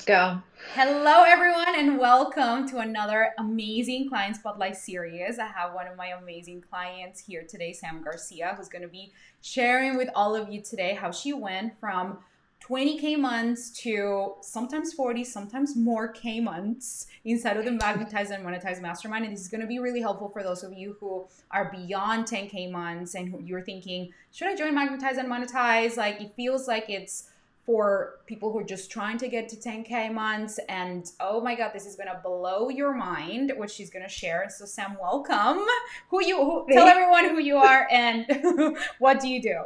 go. Hello, everyone, and welcome to another amazing client spotlight series. I have one of my amazing clients here today, Sam Garcia, who's going to be sharing with all of you today how she went from 20K months to sometimes 40, sometimes more K months inside of the Magnetize and Monetize Mastermind. And this is going to be really helpful for those of you who are beyond 10K months and who you're thinking, should I join Magnetize and Monetize? Like, it feels like it's for people who are just trying to get to 10K months. And oh my God, this is going to blow your mind, what she's going to share. So Sam, welcome. Tell everyone who you are and what do you do?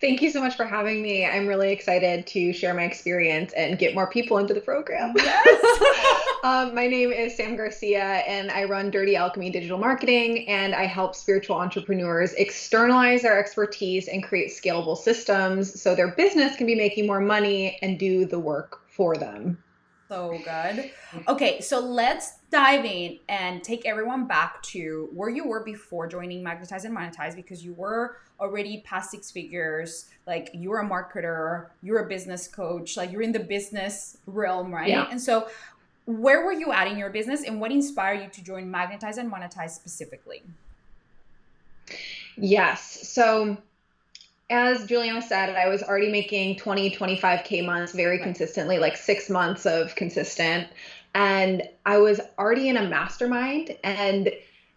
Thank you so much for having me. I'm really excited to share my experience and get more people into the program. Yes. My name is Sam Garcia, and I run Dirty Alchemy Digital Marketing, and I help spiritual entrepreneurs externalize their expertise and create scalable systems so their business can be making more money and do the work for them. So good. Okay, so let's dive in and take everyone back to where you were before joining Magnetize and Monetize, because you were already past six figures. Like, you're a marketer, you're a business coach, like you're in the business realm, right? Yeah. And so where were you at in your business and what inspired you to join Magnetize and Monetize specifically? Yes. So as Juliana said, I was already making 20, 25K months very Right. consistently, like 6 months of consistent. And I was already in a mastermind and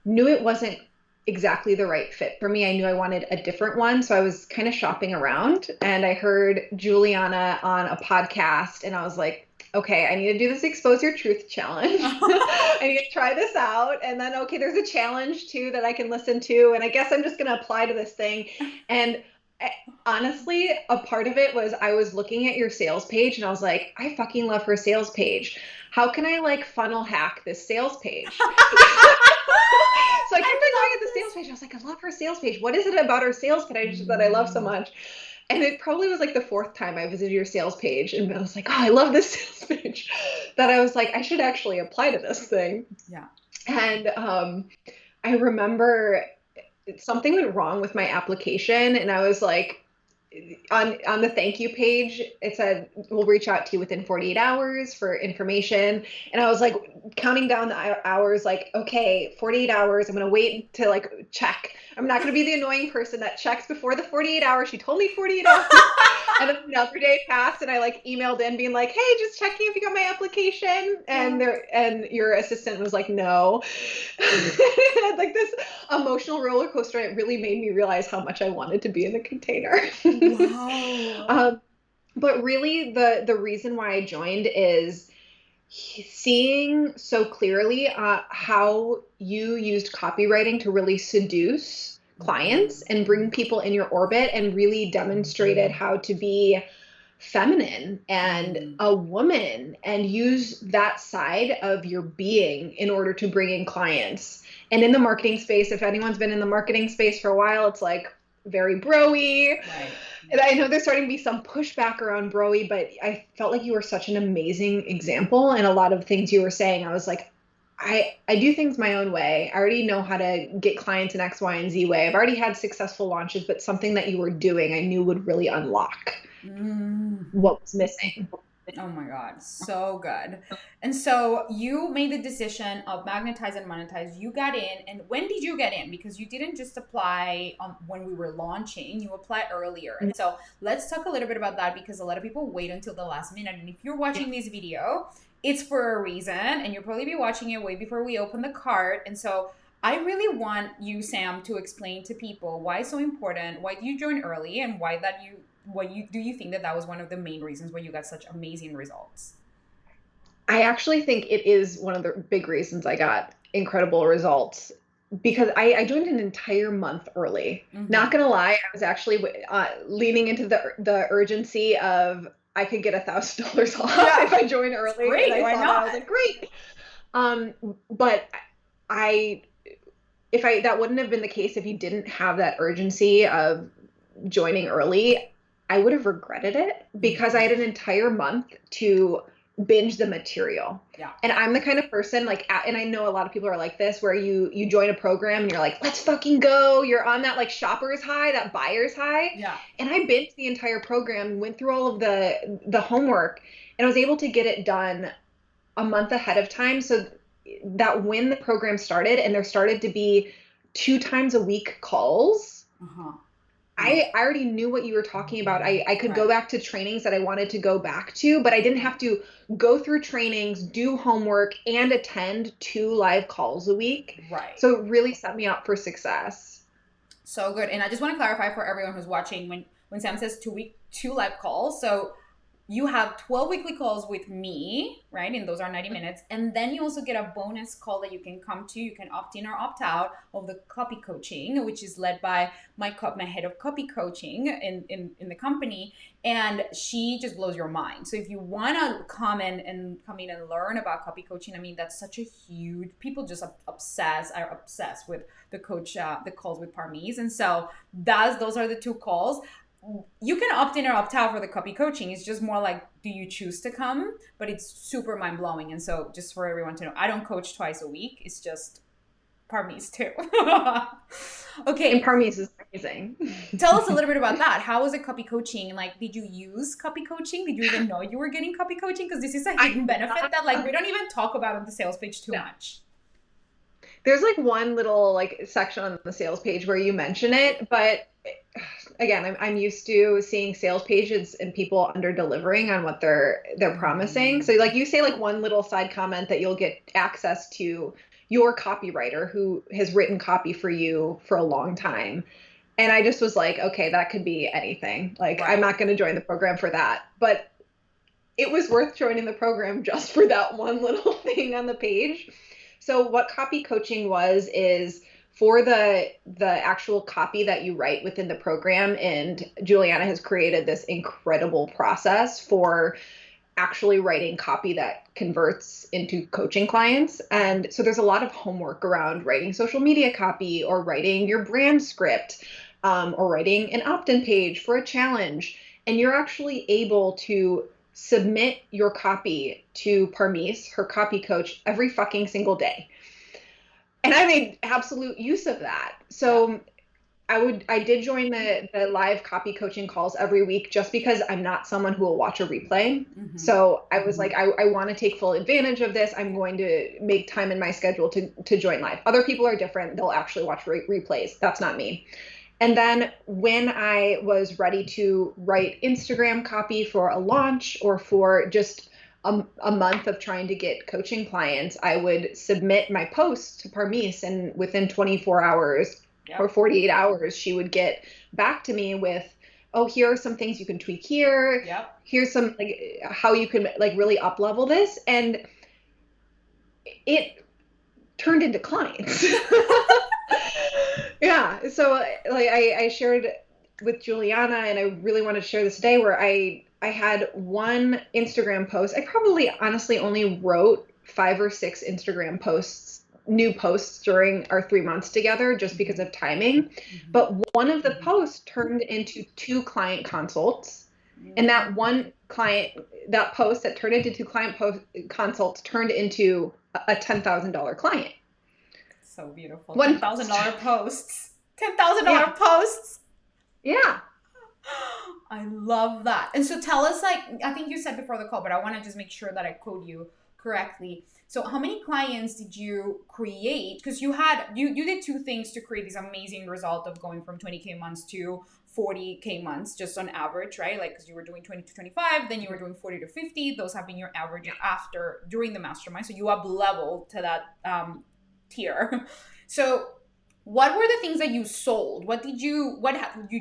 knew it wasn't exactly the right fit for me. I knew I wanted a different one. So I was kind of shopping around and I heard Juliana on a podcast and I was like, okay, I need to do this expose your truth challenge. I need to try this out. And then, okay, there's a challenge too that I can listen to. And I guess I'm just going to apply to this thing. And I- honestly, a part of it was I was looking at your sales page and I was like, I fucking love her sales page. How can I like funnel hack this sales page? So I kept on I going love at the sales this. page. I was like, I love her sales page. What is it about her sales page that I love so much? And it probably was like the fourth time I visited your sales page. And I was like, oh, I love this sales page, that I was like, I should actually apply to this thing. Yeah. And I remember something went wrong with my application. And I was like, on the thank you page, it said, we'll reach out to you within 48 hours for information. And I was like counting down the hours, like, okay, 48 hours. I'm going to wait to like check. I'm not going to be the annoying person that checks before the 48 hours. She told me 48 hours. And then another day passed and I like emailed in being like, hey, just checking if you got my application. And Yeah. your assistant was like, no. Like this emotional roller coaster. And it really made me realize how much I wanted to be in the container. Wow. um, but really, the reason why I joined is seeing so clearly how you used copywriting to really seduce clients and bring people in your orbit, and really demonstrated how to be feminine and Mm. a woman and use that side of your being in order to bring in clients. And in the marketing space, if anyone's been in the marketing space for a while, it's like very broy. Right. And I know there's starting to be some pushback around broy, but I felt like you were such an amazing example. And a lot of things you were saying, I was like, I do things my own way. I already know how to get clients in X, Y, and Z way. I've already had successful launches, but something that you were doing I knew would really unlock Mm. what was missing. Oh my God, so good. And so you made the decision of magnetize and monetize. You got in, and when did you get in? Because you didn't just apply when we were launching, you applied earlier. And so let's talk a little bit about that, because a lot of people wait until the last minute. And if you're watching this video, it's for a reason, and you'll probably be watching it way before we open the cart. And so I really want you, Sam, to explain to people why it's so important, why you joined early, and why that you what you do you think that that was one of the main reasons why you got such amazing results? I actually think it is one of the big reasons I got incredible results, because I joined an entire month early. Not Mm-hmm. gonna lie, I was actually leaning into the urgency of I could get $1,000 off if Yeah, I joined it's early, and great. I Why saw that I not? was like, great. Um, but I if I that wouldn't have been the case if you didn't have that urgency of joining early. I would have regretted it because I Mhm. had an entire month to binge the material. Yeah. And I'm the kind of person like, and I know a lot of people are like this, where you join a program and you're like, let's fucking go. You're on that like shopper's high, that buyer's high. Yeah. And I binged the entire program, went through all of the homework, and I was able to get it done a month ahead of time. So that when the program started and there started to be 2 times a week calls, Uh-huh. I already knew what you were talking about. I could go Right. back to trainings that I wanted to go back to, but I didn't have to go through trainings, do homework, and attend 2 live calls a week. Right. So it really set me up for success. So good. And I just want to clarify for everyone who's watching, when Sam says 2 live calls, so you have 12 weekly calls with me, right? And those are 90 minutes. And then you also get a bonus call that you can come to. You can opt in or opt out of the copy coaching, which is led by my head of copy coaching in the company. And she just blows your mind. So if you want to come in and learn about copy coaching, I mean, that's such a huge, people just are obsessed with the calls with Parmise. And so those are the 2 calls. You can opt in or opt out for the copy coaching. It's just more like, do you choose to come? But it's super mind blowing. And so, just for everyone to know, I don't coach twice a week. It's just Parmies too. And Okay, Parmes is amazing. tell us a little bit about that. How was it copy coaching? And like, did you use copy coaching? Did you even know you were getting copy coaching? Because this is a I hidden benefit that like we don't even talk about on the sales page too no. much. There's like one little like section on the sales page where you mention it, but again, I'm used to seeing sales pages and people under delivering on what they're promising. So like you say like one little side comment that you'll get access to your copywriter who has written copy for you for a long time. And I just was like, okay, that could be anything. Like I'm Right. not going to join the program for that. But it was worth joining the program just for that one little thing on the page. So what copy coaching was is for the actual copy that you write within the program, and Juliana has created this incredible process for actually writing copy that converts into coaching clients. And so there's a lot of homework around writing social media copy or writing your brand script, or writing an opt-in page for a challenge. And you're actually able to submit your copy to Parmise, her copy coach, every fucking single day. And I made absolute use of that. Yeah. So I did join the live copy coaching calls every week just because I'm not someone who will watch a replay. Mm-hmm. So I was like, I want to take full advantage of this. I'm going to make time in my schedule to join live. Other people are different. They'll actually watch replays. That's not me. And then when I was ready to write Instagram copy for a launch or for just a month of trying to get coaching clients, I would submit my post to Parmise, and within 24 hours or Yep. 48 hours, she would get back to me with, oh, here are some things you can tweak here. Yep. Here's some like how you can like really up level this. And it turned into clients. Yeah. So like I shared with Juliana, and I really wanted to share this today, where I had one Instagram post. I probably honestly only wrote 5 or 6 Instagram posts, new posts during our 3 months together just because of timing. Mm-hmm. But one of the posts turned into 2 client consults. And that one client, that post that turned into 2 client consults turned into a $10,000 client. So beautiful. One post. $10,000 posts. $10,000 Yeah. posts. Yeah. I love that. And so tell us, like, I think you said before the call, but I want to just make sure that I quote you correctly. So how many clients did you create? Because you did 2 things to create this amazing result of going from 20K months to 40K months, just on average, right? Like, because you were doing 20 to 25, then you were doing 40 to 50. Those have been your average during the mastermind. So you up leveled to that tier. So what were the things that you sold? You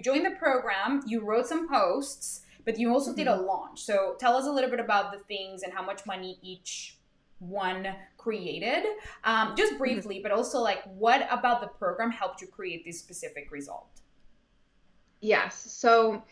joined the program, you wrote some posts, but you also did a Mhm. launch. So tell us a little bit about the things and how much money each one created, just Mhm. briefly, but also like what about the program helped you create this specific result? Yes. So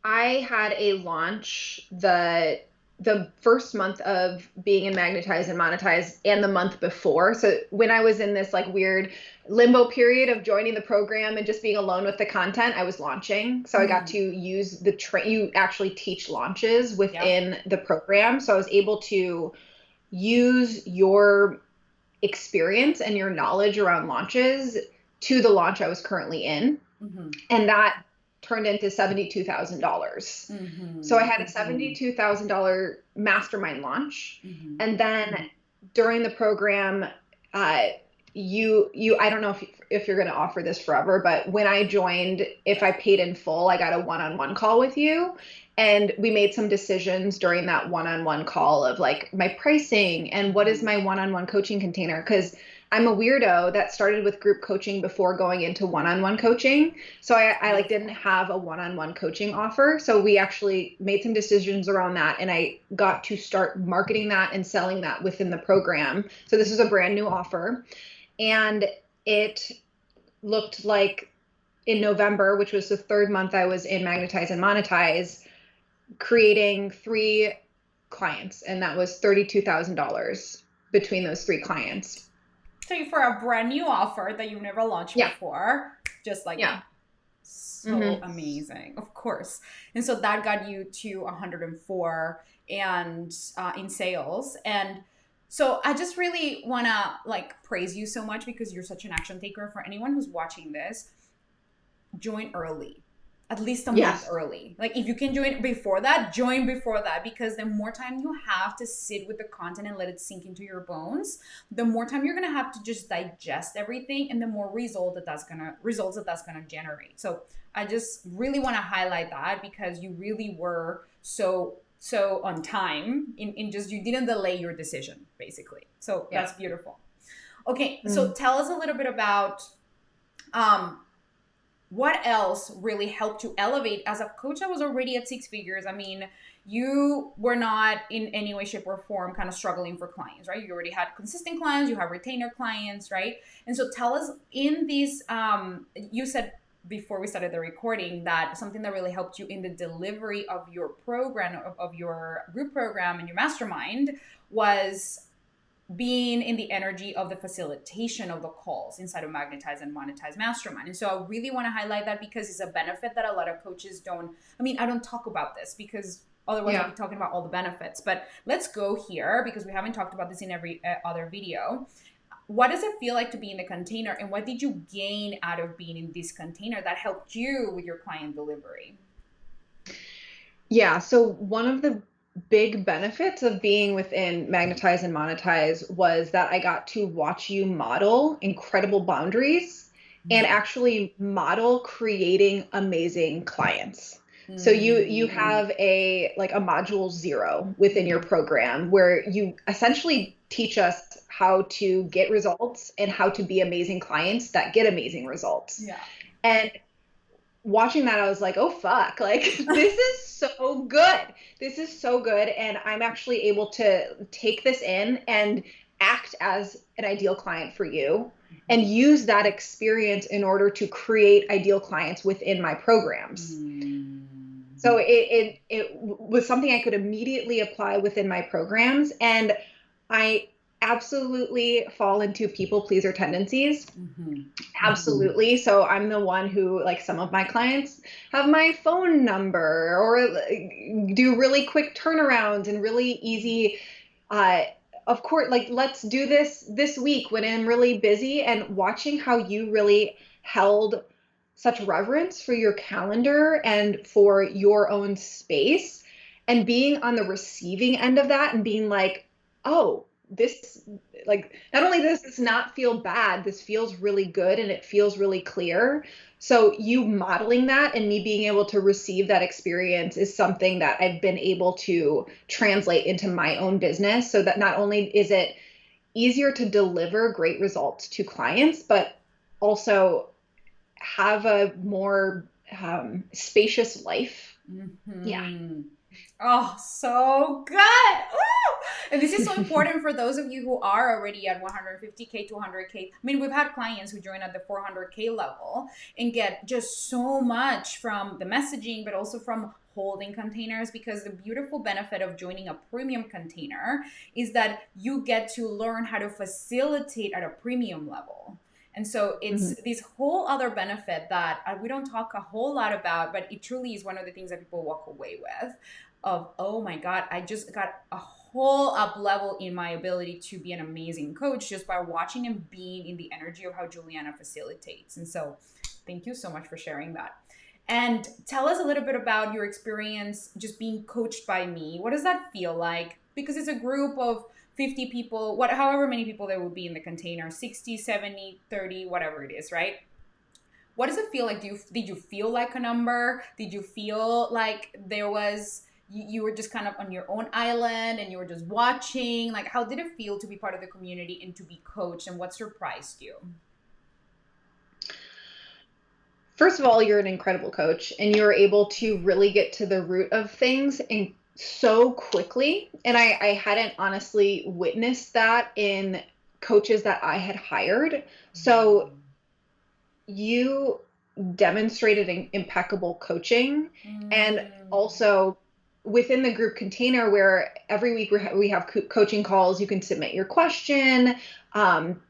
I had a launch. The the first month of being in Magnetize and Monetize and the month before. So when I was in this like weird limbo period of joining the program and just being alone with the content, I was launching. So I got Mm-hmm. to use you actually teach launches Yep. within the program. So I was able to use your experience and your knowledge around launches to the launch I was currently in. Mm-hmm. And that turned into $72,000. So I Mm-hmm. had a $72,000 mastermind launch. Mm-hmm. And then during the program, uh, I don't know if you're going to offer this forever, but when I joined, if I paid in full, I got a one-on-one call with you. And we made some decisions during that one-on-one call of like my pricing and what is Mm-hmm. my one-on-one coaching container. Because I'm a weirdo that started with group coaching before going into one-on-one coaching. So I like didn't Beautiful. have a one-on-one coaching offer. So we actually made some decisions around that and I got to start marketing that and selling that within the program. So this is a brand new offer. And it looked like in November, which was the third month I was in Magnetize and Monetize, creating three clients. And that was $32,000 between those three clients. So for a brand new offer that you've never launched Yeah. before, just like Yeah. that. So Mm-hmm. amazing, of course. And so that got you to 104 and in sales. And so I just really want to like praise you so much because you're such an action taker. For anyone who's watching this, join early, at least a month Yes. early. Like if you can join before that, join before that, because the more time you have to sit with the content and let it sink into your bones, the more time you're gonna have to just digest everything, and the more results that that's gonna generate. So I just really want to highlight that because you really were so on time in just you didn't delay your decision basically. So Yeah. that's beautiful. Okay, so Mm. tell us a little bit about um what else really helped you elevate as a coach that was already at six figures? I mean, you were not in any way, shape, or form kind of struggling for clients, right? You already had consistent clients, you have retainer clients, right? And so tell us in these, you said before we started the recording that something that really helped you in the delivery of your program, of your group program and your mastermind was being in the energy of the facilitation of the calls inside of Magnetize and Monetize Mastermind. And so I really want to highlight that because it's a benefit that a lot of coaches don't. I mean, I don't talk about this because otherwise I'll Yeah. be talking about all the benefits. But let's go here because we haven't talked about this in every other video. What does it feel like to be in the container, and what did you gain out of being in this container that helped you with your client delivery? Yeah. So one of the big benefits of being within Magnetize and Monetize was that I got to watch you model incredible boundaries and Mm. actually model creating amazing clients. So you Mm. have a module 0 within your Mm-hmm. program where you essentially teach us how to get results and how to be amazing clients that get amazing results. Yeah. And watching that, I was like, oh, fuck, like, this is so good. This is so good. And I'm actually able to take this in and act as an ideal client for you and Mm-hmm. use that experience in order to create ideal clients within my programs. Mm. So it was something I could immediately apply within my programs. And I absolutely fall into people pleaser tendencies. Mm-hmm. Absolutely. So I'm the one who, like, some of my clients have my phone number or do really quick turnarounds and really easy. Uh, of course, like, let's do this week when I'm really busy, and watching how you really held such reverence for your calendar and for your own space and being on the receiving end of that and being like, oh, this, like, not only does this not feel bad, this feels really good and it feels really clear. So you modeling that and me being able to receive that experience is something that I've been able to translate into my own business, so that not only is it easier to deliver great results to clients, but also have a more spacious life. Yeah. Mm-hmm. Oh, so good. Ooh! And this is so important for those of you who are already at 150K, 200K. I mean, we've had clients who join at the 400K level and get just so much from the messaging, but also from holding containers, because the beautiful benefit of joining a premium container is that you get to learn how to facilitate at a premium level. And so it's Mhm. this whole other benefit that we don't talk a whole lot about, but it truly is one of the things that people walk away with of, oh my God, I just got a whole up level in my ability to be an amazing coach just by watching and being in the energy of how Juliana facilitates. And so thank you so much for sharing that. And tell us a little bit about your experience just being coached by me. What does that feel like? Because it's a group of 50 people, what however many people there will be in the container, 60, 70, 30, whatever it is, right? What does it feel like? Did you feel like a number? Did you feel like there was you were just kind of on your own island and you were just watching? Like, how did it feel to be part of the community and to be coached, and what surprised you? First of all, you're an incredible coach and you're able to really get to the root of things and so quickly. And I hadn't honestly witnessed that in coaches that I had hired. So you demonstrated impeccable coaching, and Mm. also within the group container where every week we have coaching calls, you can submit your question, um,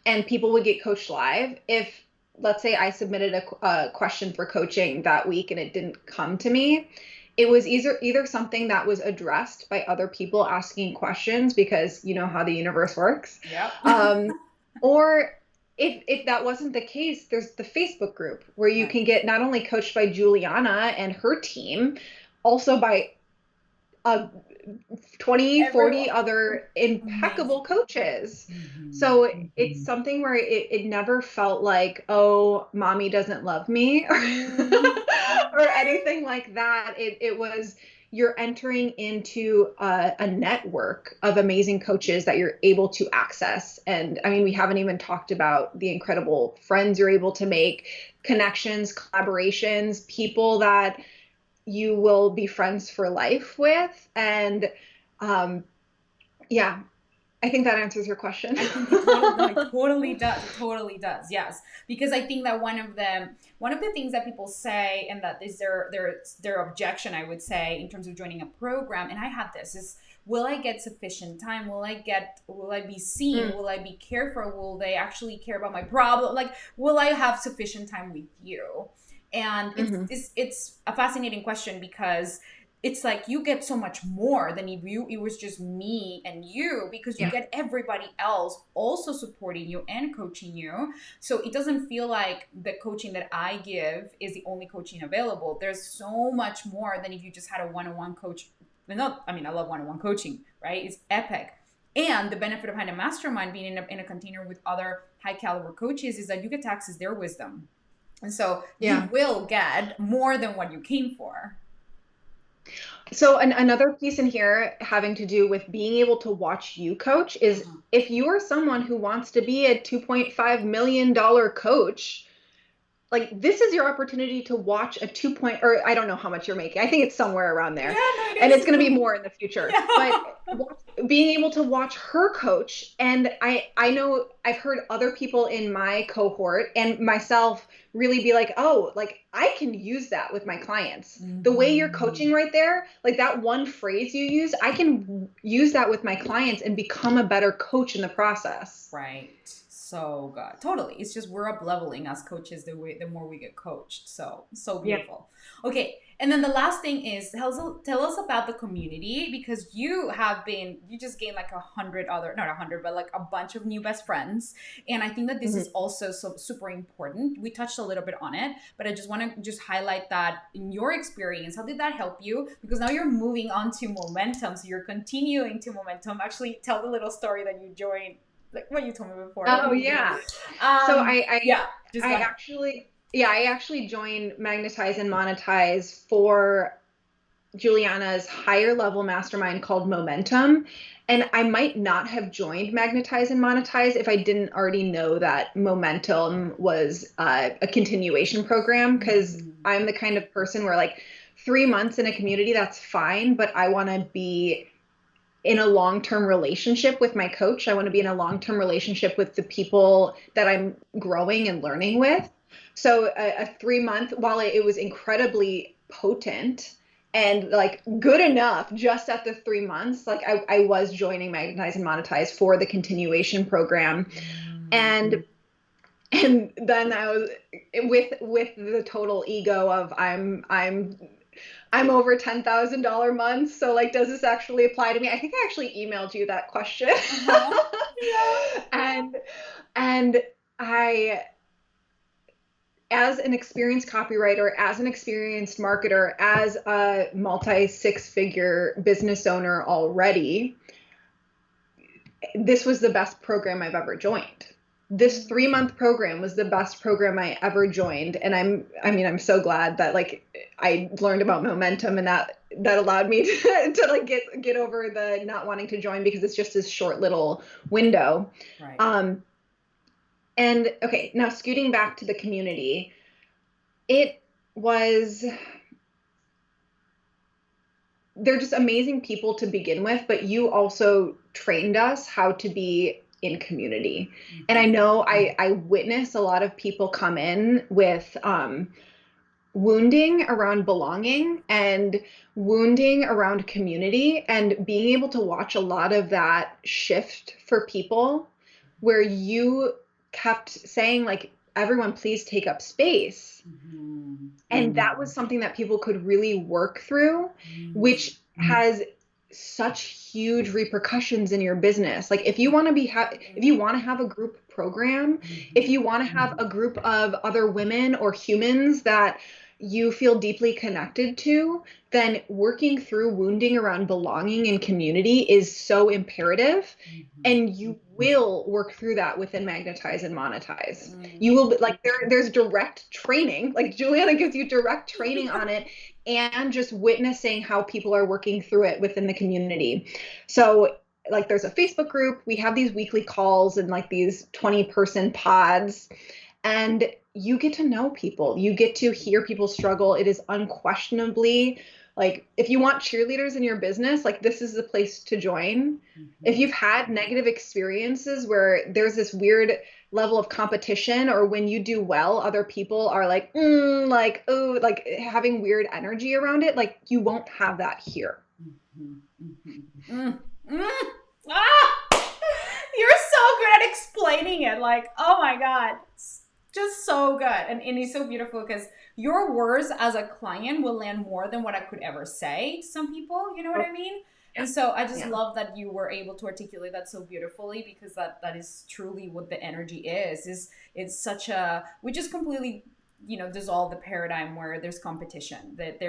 and people would get coached live. If, let's say, I submitted a question for coaching that week and it didn't come to me, it was either something that was addressed by other people asking questions, because you know how the universe works, Yep. um, or if that wasn't the case, there's the Facebook group where you Right. can get not only coached by Juliana and her team, also by a 20, Everyone. 40 other impeccable Amazing. coaches. Mm-hmm. So it's something where it never felt like, oh, mommy doesn't love me, Mm. or anything like that. It was, you're entering into a network of amazing coaches that you're able to access. And I mean, we haven't even talked about the incredible friends you're able to make, connections, collaborations, people that you will be friends for life with. And um, yeah, I think that answers your question. I think it totally, no, it totally does. It totally does. Yes, because I think that one of the things that people say, and that is their objection, I would say, in terms of joining a program, and I have this is, will I get sufficient time? Will I be seen? Mm, Will I be cared for? Will they actually care about my problem? Like, will I have sufficient time with you? And mhm. it's a fascinating question, because it's like you get so much more than if it was just me and you, because you Yeah. get everybody else also supporting you and coaching you. So it doesn't feel like the coaching that I give is the only coaching available. There's so much more than if you just had a one-on-one coach. Not, I mean, I love one-on-one coaching, right? It's epic. And the benefit of having a mastermind, being in a container with other high caliber coaches, is that you get to access their wisdom, and so you Yeah. will get more than what you came for. So another piece in here having to do with being able to watch you coach is, Uh-huh. if you are someone who wants to be a $2.5 million coach, like, this is your opportunity to watch a 2 point, or I don't know how much you're making. I think it's somewhere around Yeah, there. no, it And is. it's going to be more in the future. But Yeah. being able to watch her coach, and I know I've heard other people in my cohort and myself really be like, "Oh, like I can use that with my clients." The way you're Mhm. coaching right there, like that one phrase you use, I can use that with my clients and become a better coach in the process. Right. So good. Totally. It's just we're up leveling as coaches the more we get coached. So so Yeah. beautiful. Okay. And then the last thing is, tell us about the community, because you just gained like 100 other, not 100, but like a bunch of new best friends. And I think that this is Mhm. also so super important. We touched a little bit on it, but I just want to just highlight that in your experience, how did that help you? Because now you're moving on to momentum. So you're continuing to momentum. Actually, tell the little story that you joined, like what you told me before. Oh yeah. So Yeah, just go ahead. I actually joined Magnetize and Monetize for Juliana's higher level mastermind called Momentum. And I might not have joined Magnetize and Monetize if I didn't already know that Momentum was a continuation program, because Mhm. I'm the kind of person where, like, 3 months in a community, that's fine, but I want to be in a long-term relationship with my coach. I want to be in Yeah. a long-term relationship with the people that I'm growing and learning with. So a 3 month, while it was incredibly potent and like good enough just at the 3 months. Like I was joining Magnetize and Monetize for the continuation program. Mm. And and then I was with the total ego of I'm over $10,000 months. So like, does this actually apply to me? I think I actually emailed you that question. Uh-huh. Yeah. and and I, as an experienced copywriter, as an experienced marketer, as a multi six figure business owner already, this was the best program I've ever joined. This 3 month program was the best program I ever joined. And I'm so glad that like I learned about momentum, and that allowed me to like get over the not wanting to join because it's just this short little window. Right. Um, and okay, now scooting back to the community, it was they're just amazing people to begin with, but you also trained us how to be in community. And I Mhm. know I witness a lot of people come in with wounding around belonging and wounding around community, and being able to watch a lot of that shift for people where you kept saying like, everyone please take up space, Mhm. and that was something that people could really work through, Mhm. which has such huge repercussions in your business. Like if you want to if you want to have a group program, if Mhm. you want to have a group of other women or humans that you feel deeply connected to, then working through wounding around belonging and community is so imperative. Mhm. And you will work through that within Magnetize and Monetize. You Mhm. will be like, there's direct training. Like Juliana gives you direct training on it, and just witnessing how people are working through it within the community. So like there's a Facebook group, we have these weekly calls and like these 20-person pods, and you get to know people. You get to hear people struggle. It is unquestionably like, if you want cheerleaders in your business, like this is the place to join. If Mhm. you've had negative experiences where there's this weird level of competition, or when you do well, other people are like, like, oh, like having weird energy around it, like you won't have that here. Mhm. Mhm. Mm. Mm. Ah! You're so good at explaining it. Like, oh my God. It's just so good. And it's so beautiful because your words as a client will land more than what I could ever say to some people. You know what Oh, I mean? yeah. And so I just Yeah. love that you were able to articulate that so beautifully, because that is truly what the energy is it's such a, we just completely, dissolve the paradigm where there's competition, that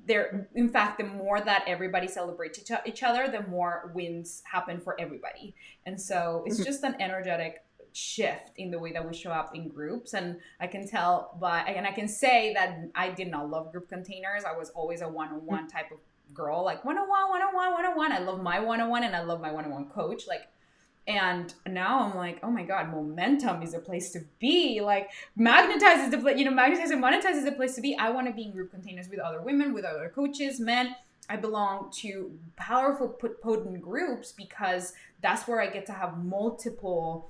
there, in fact, the more that everybody celebrates each other, the more wins happen for everybody. And so it's Mhm. just an energetic shift in the way that we show up in groups. And I can tell by, and I can say that I did not love group containers. I was always a one-on-one type of girl, like one-on-one, one-on-one, one-on-one. I love my one-on-one, and I love my one-on-one coach. Like, and now I'm like, oh my God, momentum is a place to be. Like, magnetize is the place, magnetize and monetize is the place to be. I want to be in group containers with other women, with other coaches, men. I belong to powerful, potent groups, because that's where I get to have multiple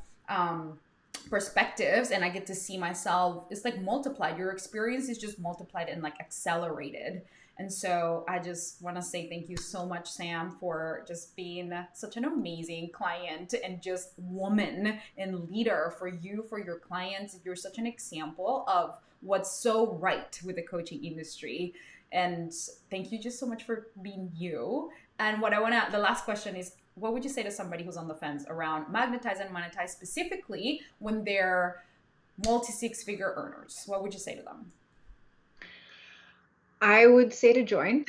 perspectives, and I get to see myself. It's like multiplied. Your experience is just multiplied and like accelerated. And so I just want to say thank you so much, Sam, for just being such an amazing client and just woman and leader for you, for your clients. You're such an example of what's so right with the coaching industry. And thank you just so much for being you. And what I want to, the last question is, what would you say to somebody who's on the fence around magnetize and monetize, specifically when they're multi six figure earners? What would you say to them? I would say to join.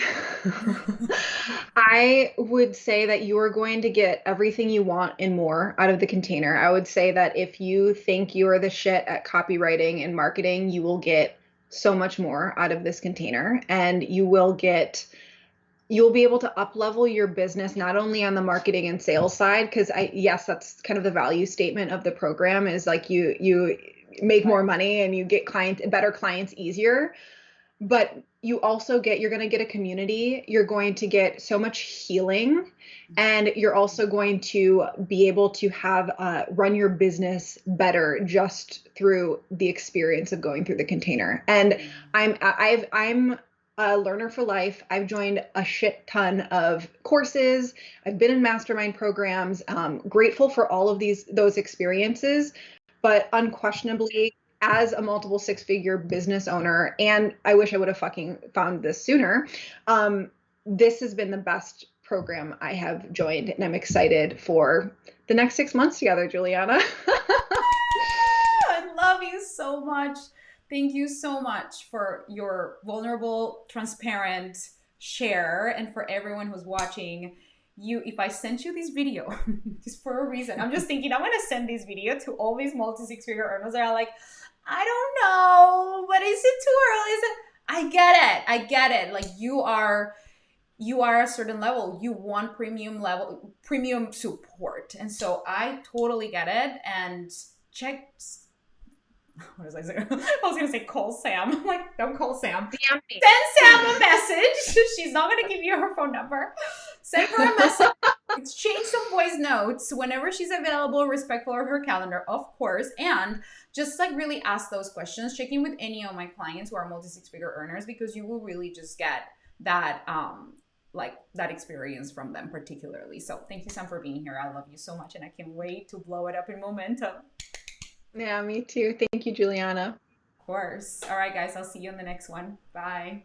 I would say that you are going to get everything you want and more out of the container. I would say that if you think you are the shit at copywriting and marketing, you will get so much more out of this container, and you'll be able to up level your business, not only on the marketing and sales side, because yes, that's kind of the value statement of the program, is like you make more Right. money and you get better clients easier, but you're going to get a community, you're going to get so much healing, and you're also going to be able to have run your business better just through the experience of going through the container. And Mm. I'm a learner for life. I've joined a shit ton of courses. I've been in mastermind programs. Grateful for all of those experiences, but unquestionably, as a multiple six-figure business owner, and I wish I would have fucking found this sooner. Um, this has been the best program I have joined, and I'm excited for the next 6 months together, Juliana. I love you so much. Thank you so much for your vulnerable, transparent share, and for everyone who's watching. You, if I sent you this video, just for a reason, I'm just thinking I'm gonna send this video to all these multi six figure earners that are like, I don't know, but is it too early? Is it? I get it. I get it. Like you are a certain level, you want premium level, premium support, and so I totally get it. And check, what was I saying? I was gonna say call Sam. I'm like, don't call Sam. DM me. Send Sam a message. She's not gonna give you her phone number. Send her a message. Exchange some voice notes whenever she's available, respectful of her calendar, of course. And just like really ask those questions. Check in with any of my clients who are multi six figure earners, because you will really just get that like that experience from them particularly. So thank you, Sam, for being here. I love you so much, and I can't wait to blow it up in momentum. Yeah, me too. Thank you, Juliana. Of course. All right, guys, I'll see you in the next one. Bye.